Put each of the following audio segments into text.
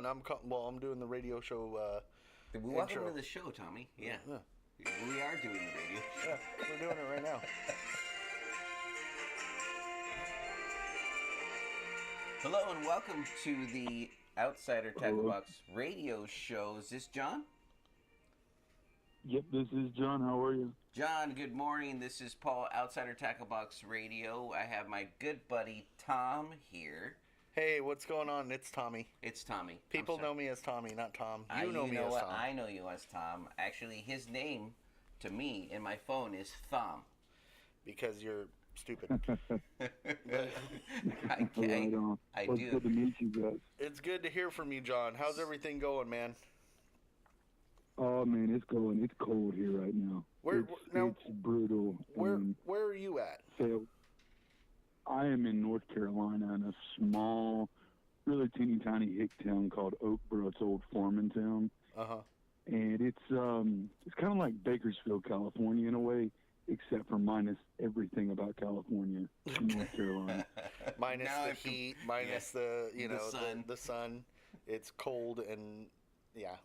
one. I'm doing the radio show Welcome intro. to the show, Tommy. Yeah. Yeah. We are doing the radio show. Yeah, we're doing it right now. Hello and welcome to the Outsider Tackle Hello. Box radio show. Is this John? Yep, this is John. How are you? John, good morning. This is Paul, Outsider Tackle Box Radio. I have my good buddy Tom here. Hey, what's going on? It's Tommy. It's Tommy. People know me as Tommy, not Tom. You know me as what? Tom. I know you as Tom. Actually, his name to me in my phone is Thom. Because you're stupid. I Right on. Well, do. It's good to meet you guys. It's good to hear from you, John. How's everything going, man? Oh man, it's going. It's cold here right now. It's brutal. Where are you at? So, I am in North Carolina in a small, really teeny tiny hick town called Oakboro. It's old farming town, and it's kind of like Bakersfield, California in a way, except for minus everything about California in North Carolina. Minus the heat, minus the sun. The sun. It's cold and yeah.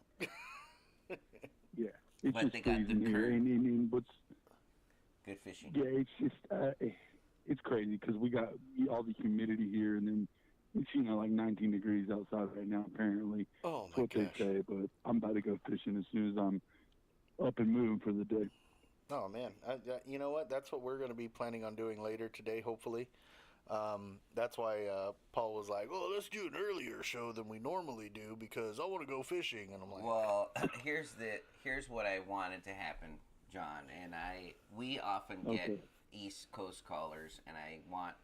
Yeah, it's But just they got the freezing here. current. And what's Good fishing. Yeah, it's just it's crazy because we got all the humidity here, and then it's like 19 degrees outside right now. Apparently, Oh that's my what gosh. they say. But I'm about to go fishing as soon as I'm up and moving for the day. Oh man, you know what? That's what we're going to be planning on doing later today, hopefully. That's why Paul was like, "Oh, let's do an earlier show than we normally do because I want to go fishing." And I'm like, Well, here's what I wanted to happen, John, and we often get Okay. East Coast callers, and I want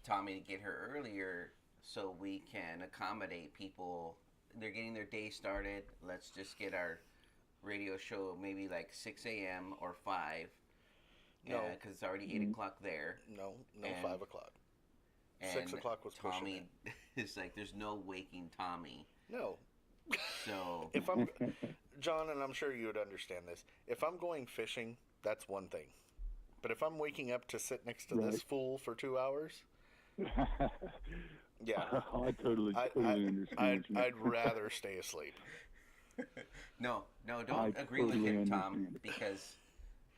Tommy to get her earlier so we can accommodate people. They're getting their day started. Let's just get our radio show maybe like 6 a.m. or 5. No. Because it's already 8 o'clock there. "No, And- 5 o'clock. And 6 o'clock was pushing Tommy is like, there's no waking Tommy. No, So if I'm John, and I'm sure you would understand this. If I'm going fishing, that's one thing. But if I'm waking up to sit next to this Right. fool for 2 hours, yeah, I totally understand. I'd rather stay asleep. No, don't I agree with totally him, Tom, understand. because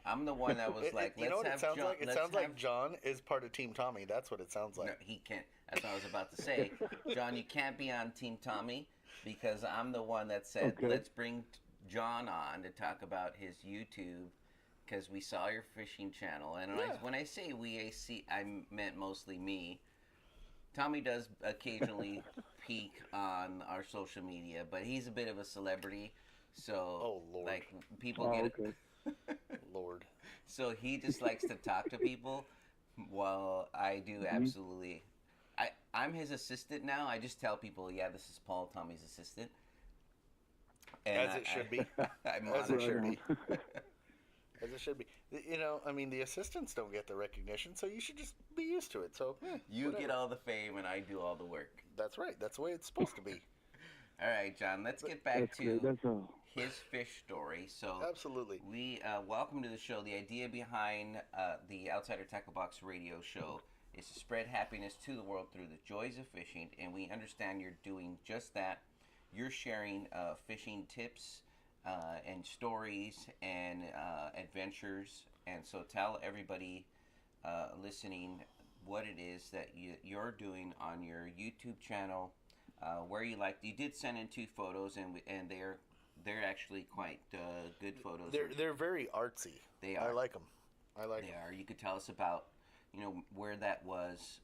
I'm the one that was like, You know what it let's sounds have John. like? It let's sounds like have- John is part of Team Tommy. That's what it sounds No, like. he can't. That's what I was about to say. John, you can't be on Team Tommy because I'm the one that said, Okay. let's bring John on to talk about his YouTube because we saw your fishing channel. And Yeah. when I say I meant mostly me. Tommy does occasionally peek on our social media, but he's a bit of a celebrity. So, Oh, Lord. like, people Oh, get okay. Lord. So he just likes to talk to people while I do absolutely. I'm his assistant now. I just tell people, yeah, this is Paul, Tommy's assistant. And As it should be. I'm As it on should it. be. As it should be. You know, I mean, the assistants don't get the recognition, so you should just be used to it. So, You whatever. get all the fame and I do all the work. That's right. That's the way it's supposed to be. All right, John, let's get back That's to great. That's all. his fish story. So Absolutely. we welcome to the show. The idea behind the Outsider Tackle Box radio show is to spread happiness to the world through the joys of fishing, and we understand you're doing just that. You're sharing fishing tips and stories and adventures, and so tell everybody listening what it is that you're doing on your YouTube channel. Where you did send in 2 photos, and they're actually quite good photos. They're very artsy. They are. I like them. I like They them. are. You could tell us about, where that was.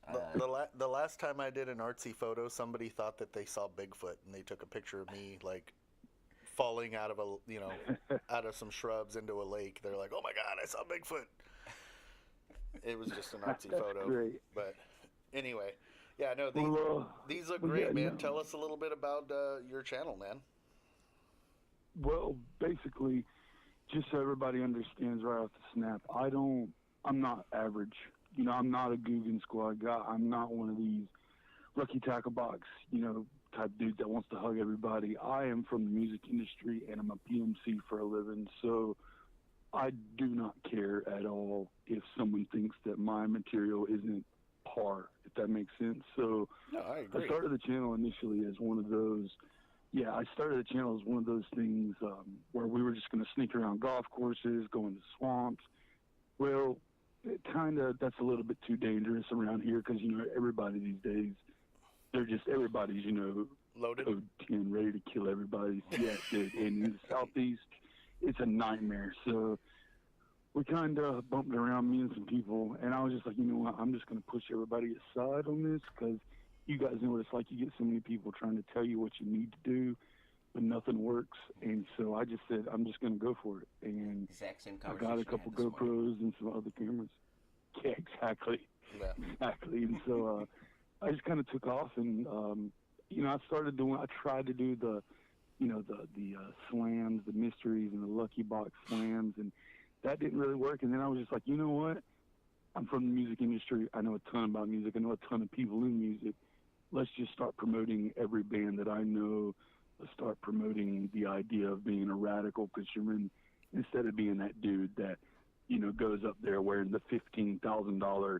The last time I did an artsy photo, somebody thought that they saw Bigfoot, and they took a picture of me like falling out of out of some shrubs into a lake. They're like, "Oh my God, I saw Bigfoot." It was just an artsy That's photo. great. But anyway, yeah, no, these look well, great, yeah, man. no. Tell us a little bit about your channel, man. Well, basically, just so everybody understands right off the snap, I'm not average. I'm not a Guggen Squad guy. I'm not one of these Lucky Tackle Box, type dude that wants to hug everybody. I am from the music industry, and I'm a PMC for a living, so I do not care at all if someone thinks that my material isn't par. It's that makes sense. So No, I I agree. started the channel initially as one of those. Yeah, I started the channel as one of those things where we were just going to sneak around golf courses, go into swamps. Well, that's a little bit too dangerous around here because everybody these days, everybody's Loaded. code 10 ready to kill everybody. Yeah, dude. And in the southeast, it's a nightmare. So we kind of bumped around, me and some people, and I was just like, you know what, I'm just going to push everybody aside on this because you guys know what it's like. You get so many people trying to tell you what you need to do, but nothing works. And so I just said, I'm just going to go for it. And Exact same I conversation got a couple I had this morning. GoPros and some other cameras. Yeah, exactly. Yeah. Exactly. And so I just kind of took off, and I tried to do the slams, the mysteries, and the lucky box slams, and that didn't really work. And then I was just like, you know what? I'm from the music industry. I know a ton about music. I know a ton of people in music. Let's just start promoting every band that I know. Let's start promoting the idea of being a radical fisherman instead of being that dude that, goes up there wearing the $15,000,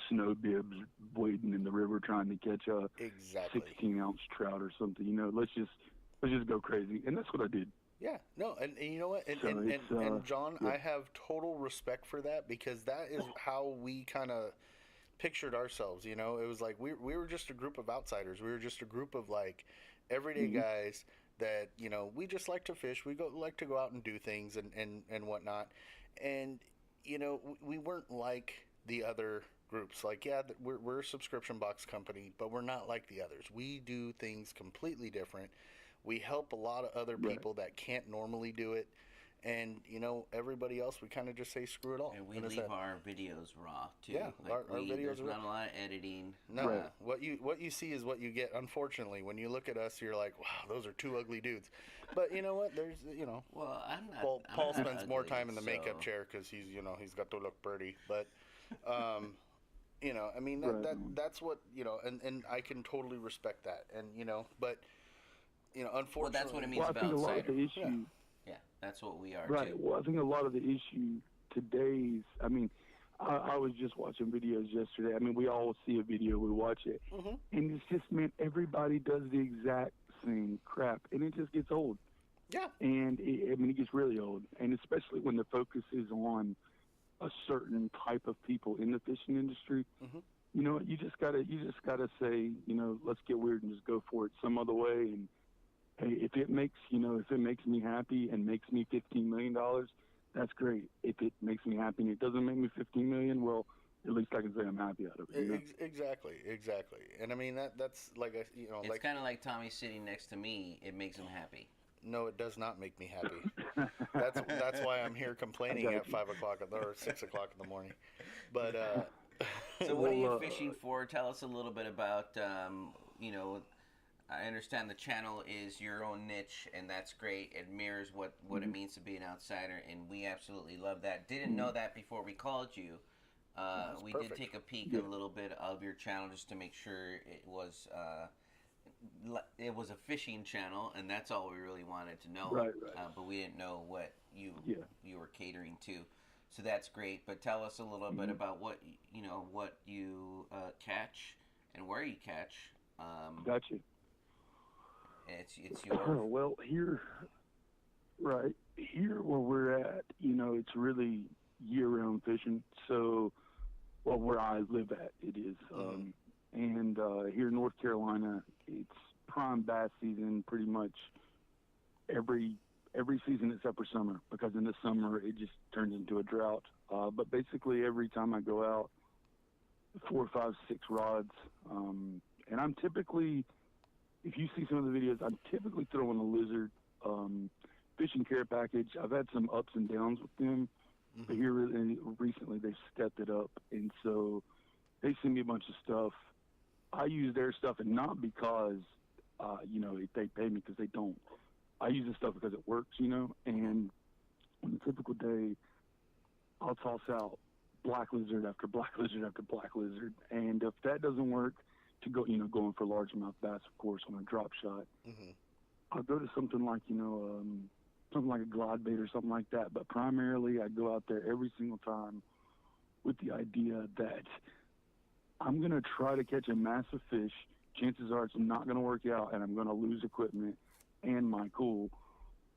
snow bibs wading in the river trying to catch a Exactly. 16-ounce trout or something. Let's just go crazy. And that's what I did. Yeah, no, and you know what, So and John, yeah. I have total respect for that because that is how we kind of pictured ourselves. It was like we were just a group of outsiders. We were just a group of like everyday Mm-hmm. guys that we just like to fish. We like to go out and do things and whatnot, and we weren't like the other groups. Like, yeah, we're a subscription box company, but we're not like the others. We do things completely different. We help a lot of other Right. people that can't normally do it, and everybody else, we kind of just say screw it all. And we And it's leave that. our videos raw too. Yeah, Like our videos there's are not a lot of editing. no. Right. What you see is what you get. Unfortunately, when you look at us, you're like, wow, those are two ugly dudes. But you know what? There's Well, I'm not. Paul I'm Paul not spends more ugly, time in the makeup so- chair because he's got to look pretty. But I mean Right. that's what and I can totally respect that. And but unfortunately, Well, that's what it means Well, I about think a lot of outsider. the issue, Yeah, that's what we are right. too. Well, I think a lot of the issue today's, I mean, I was just watching videos yesterday. I mean, we all see a video, we watch it, hmm and it's just, man, everybody does the exact same crap, and it just gets old. yeah, And it gets really old, and especially when the focus is on a certain type of people in the fishing industry. hmm You just gotta say, let's get weird and just go for it some other way. And hey, if it makes me happy and makes me $15 million, that's great. If it makes me happy and it doesn't make me 15 million, well, at least I can say I'm happy out of it. Exactly. And I mean that's like It's like kind of like Tommy sitting next to me. It makes him happy. no, it does not make me happy. That's why I'm here complaining at 5 o'clock or 6 o'clock in the morning. But So what are you Well, fishing for? Tell us a little bit about. I understand the channel is your own niche, and that's great. It mirrors what it means to be an outsider, and we absolutely love that. Didn't know that before we called you. We perfect. did take a peek Yeah. a little bit of your channel just to make sure it was a fishing channel, and that's all we really wanted to know. Right. But we didn't know what you were catering to, so that's great. But tell us a little bit about what you catch and where you catch. Gotcha. It's your Well, here where we're at, it's really year-round fishing. So, well, where I live at, it is. And here in North Carolina, it's prime bass season pretty much every season except for summer, because in the summer it just turns into a drought. But basically every time I go out, 4, 5, 6 rods, and I'm typically, if you see some of the videos, I'm typically throwing a lizard fishing care package. I've had some ups and downs with them, but here recently they've stepped it up, and so they send me a bunch of stuff. I use their stuff, and not because they pay me, because they don't. I use this stuff because it works, and on a typical day, I'll toss out black lizard after black lizard after black lizard, and if that doesn't work, to go, going for largemouth bass, of course, on a drop shot, I'll go to something like, something like a glide bait or something like that. But primarily, I go out there every single time with the idea that I'm going to try to catch a massive fish. Chances are it's not going to work out, and I'm going to lose equipment and my cool,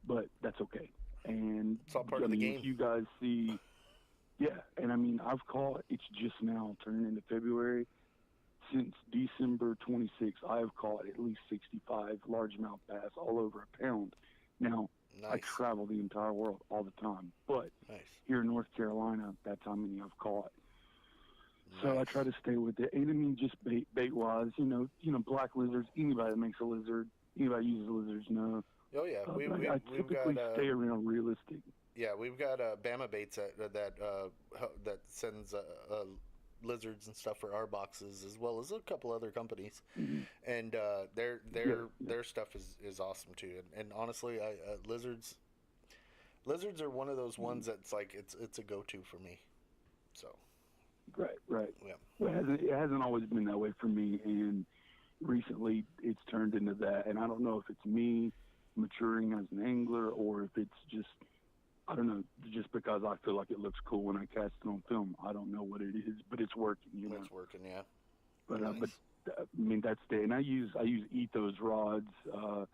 but that's okay. And It's all part of the game. If you guys see, yeah, and I mean, I've caught, it's just now turning into February. Since December 26th, I have caught at least 65 largemouth bass, all over a pound. Now, Nice. I travel the entire world all the time, but Nice. here in North Carolina, that's how many I've caught. So I Nice. try to stay with it. And I mean, just bait wise, black lizards. Anybody that makes a lizard, anybody uses lizards know. Oh yeah, I typically stay around realistic. Yeah, we've got Bama Baits that sends lizards and stuff for our boxes, as well as a couple other companies, Mhm. and their stuff is awesome too. And honestly, lizards are one of those ones that's like it's a go-to for me. So Right. yeah, Well, it hasn't always been that way for me, and recently it's turned into that. And I don't know if it's me maturing as an angler or if it's just, I don't know, just because I feel like it looks cool when I cast it on film. I don't know what it is, but it's working. it's working. Yeah, But nice. I mean, that's the, and I use ethos rods, a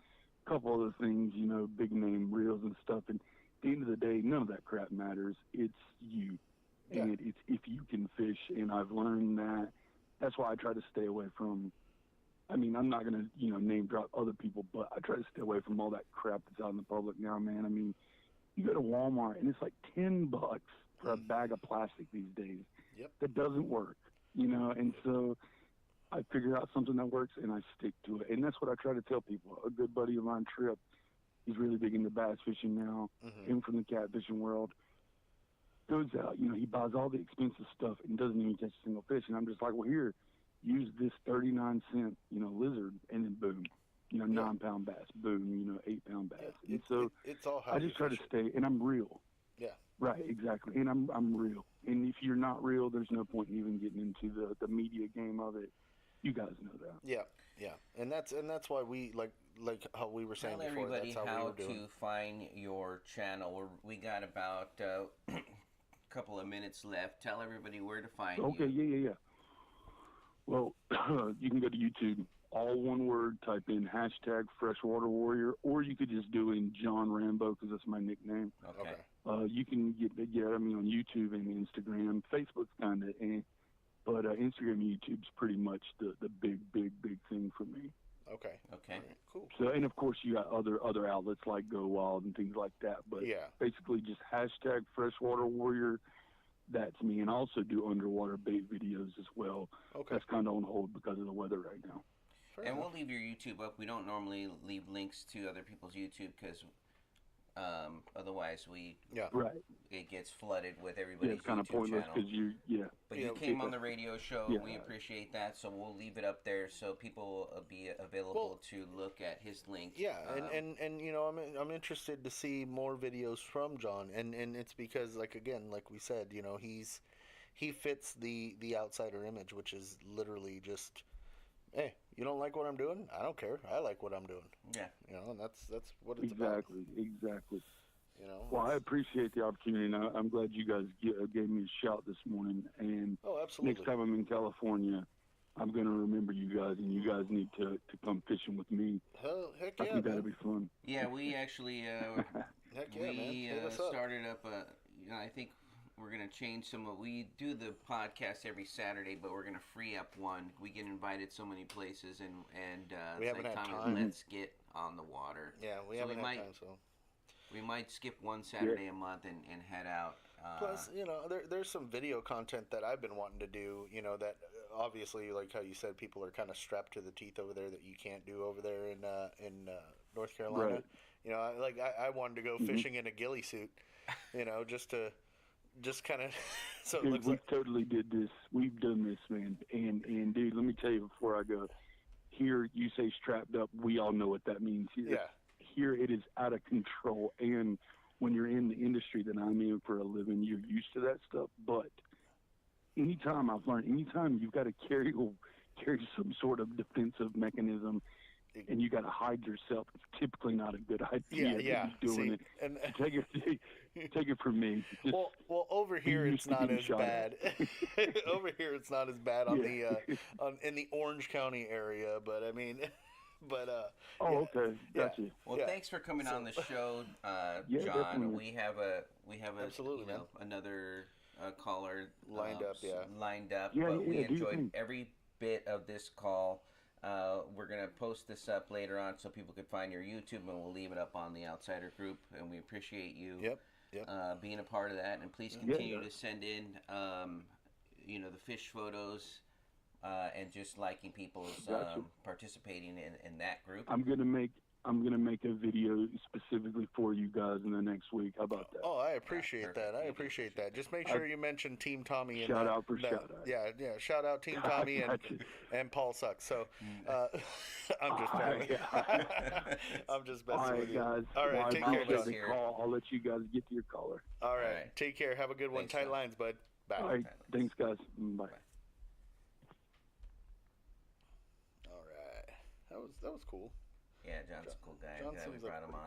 couple other things, big name reels and stuff. And at the end of the day, none of that crap matters. It's you, and it's if you can fish. And I've learned that. That's why I try to stay away from. I mean, I'm not gonna name drop other people, but I try to stay away from all that crap that's out in the public now, man. I mean, you go to Walmart and it's like $10 for a bag of plastic these days. Yep. That doesn't work, and so I figure out something that works and I stick to it. And that's what I try to tell people. A good buddy of mine, Trip, he's really big into bass fishing now, came from the catfishing world, goes out, he buys all the expensive stuff and doesn't even catch a single fish. And I'm just like, well, here, use this 39-cent, lizard, and then boom, 9-pound bass, boom, 8-pound bass. Yeah. And so it's all how I just try to fish it. stay, and I'm real. Yeah. Right, exactly. And I'm real. And if you're not real, there's no point in even getting into the media game of it. You guys know that. Yeah, and that's why we like how we were saying Tell before. everybody That's how we were doing. to find your channel. We got about a couple of minutes left. Tell everybody where to find you. Okay, yeah. Well, you can go to YouTube, all one word, type in #Freshwater Warrior, or you could just do in Jon Rambo because that's my nickname. Okay. You can get me on YouTube and Instagram. Facebook's kind of but Instagram and YouTube's pretty much the big thing for me. Okay. Okay. All right, cool. So, and of course you got other outlets like Go Wild and things like that. But basically just #Freshwater Warrior. That's me, and I also do underwater bait videos as well. Okay. That's kind of on hold because of the weather right now. Fair and enough. we'll leave your YouTube up. We don't normally leave links to other people's YouTube because otherwise it gets flooded with everybody's it's kind of YouTube pointless channel. because But you came on the radio show. Yeah. We appreciate that, so we'll leave it up there so people will be available to look at his link. Yeah, and I'm interested to see more videos from Jon, and it's because like we said, he fits the outsider image, which is literally just, hey, you don't like what I'm doing? I don't care. I like what I'm doing. Yeah. And that's what it's about. Exactly. Well, I appreciate the opportunity, and I'm glad you guys gave me a shout this morning. And absolutely. Next time I'm in California, I'm going to remember you guys, and you guys need to come fishing with me. Heck I yeah, think man. that'll be fun. Yeah, we actually Heck yeah, man. Hit us up. started up I think we're going to change we do the podcast every Saturday, but we're going to free up one. We get invited so many places, and we it's haven't like had time. time. Let's get on the water. Yeah, we haven't had time, so. We might skip one Saturday a month and head out. Plus, there's some video content that I've been wanting to do, that obviously, like how you said, people are kind of strapped to the teeth over there that you can't do over there in North Carolina. Right. I wanted to go fishing in a ghillie suit, just kind of, so it Dude, looks we like. totally did this. We've done this, man. And dude, let me tell you before I go, here you say strapped up. We all know what that means here. Yeah. Here it is out of control. And when you're in the industry that I'm in for a living, you're used to that stuff. But anytime you've got to carry some sort of defensive mechanism, and you got to hide yourself. It's typically not a good idea. Yeah. To be doing See, it. and Take it from me. Just well, over here used it's to not being as shot bad. Over here it's not as bad on Yeah. in the Orange County area, but I mean, but Oh, yeah, okay, gotcha. Well, yeah. thanks for coming on the show, Yeah, John. definitely. We have a Absolutely, man. another caller Lined up, yeah. lined up. Yeah, but we yeah, do your enjoyed thing. every bit of this call. We're gonna post this up later on so people can find your YouTube, and we'll leave it up on the Outsider group. And we appreciate you Yep. being a part of that. And please Yeah. continue to send in the fish photos. And just liking people's Gotcha. participating in that group. I'm gonna make a video specifically for you guys in the next week. How about that? Oh, I appreciate perfect. that. I We do appreciate appreciate that. Just make sure you mention Team Tommy. And Shout out for that, shout out. Yeah. Shout out Team Tommy Gotcha. and Paul sucks. So I'm just I'm just All messing right, with you. guys. All right, Well, I take care, appreciate John. the call. I'll let you guys get to your caller. All right, right. take care. Have a good one. Thanks, Tight John. lines, bud. Bye. All right, thanks, guys. Bye. All right. That was cool. Yeah, John's a cool guy. John I'm glad we seems like brought him on.